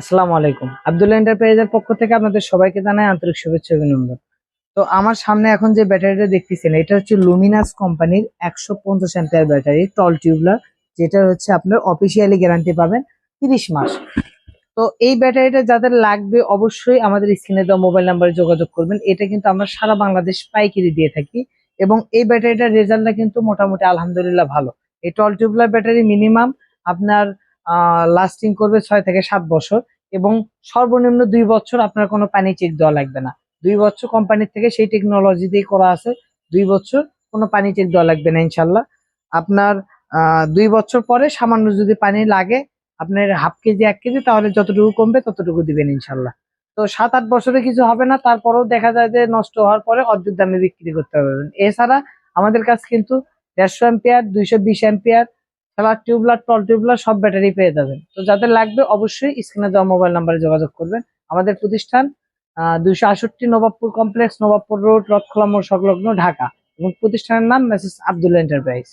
আসসালামু আলাইকুম। আব্দুল্লাহ এন্টারপ্রাইজের পক্ষ থেকে আপনাদের সবাইকে জানাই আন্তরিক শুভেচ্ছা ও অভিনন্দন। তো আমার সামনে এখন যে ব্যাটারিটা দেখতেছেন এটা হচ্ছে লুমিনাস কোম্পানির 150 অ্যাম্পিয়ার ব্যাটারি টল টিউবলার, যেটা হচ্ছে আপনার অফিসিয়ালি গ্যারান্টি পাবেন 30 মাস। তো এই ব্যাটারিটা যাদের লাগবে অবশ্যই আমাদের স্ক্রিনে দেওয়া মোবাইল নাম্বারে যোগাযোগ করবেন। এটা কিন্তু আমরা সারা বাংলাদেশ পাইকারি দিয়ে থাকি এবং এই ব্যাটারিটার রেজাল্টটা কিন্তু মোটামুটি আলহামদুলিল্লাহ ভালো। এই টল টিউবলার ব্যাটারি মিনিমাম আপনার লাস্টিং করবে 6 থেকে 7 বছর এবং সর্বনিম্ন 2 বছর আপনার কোনো পানি চেক দেওয়া লাগবে না। 2 বছর কোম্পানির থেকে সেই টেকনোলজি দিয়ে করা আছে। 2 বছর কোনো পানি চেক দেওয়া লাগবে না ইনশাল্লাহ। আপনার 2 বছর পরে সামান্য যদি পানি লাগে আপনার হাফ কেজি 1 কেজি তাহলে যতটুকু কমবে ততটুকু দিবেন ইনশাল্লাহ। তো 7-8 বছরে কিছু হবে না, তারপরেও দেখা যায় যে নষ্ট হওয়ার পরে অর্ধেক দামে বিক্রি করতে পারবেন। এছাড়া আমাদের কাছে কিন্তু 150 অ্যাম্পিয়ার 220 অ্যাম্পিয়ার খেলার টিউবলার টল টিউবলার সব ব্যাটারি পেয়ে যাবেন। তো যাদের লাগবে অবশ্যই স্ক্রিনে দেওয়া মোবাইল নাম্বারে যোগাযোগ করবেন। আমাদের প্রতিষ্ঠান 268 নবাবপুর কমপ্লেক্স, নবাবপুর রোড, রথখোলা মোড় সংলগ্ন, ঢাকা এবং প্রতিষ্ঠানের নাম মেসেজ আব্দুল্লাহ এন্টারপ্রাইজ।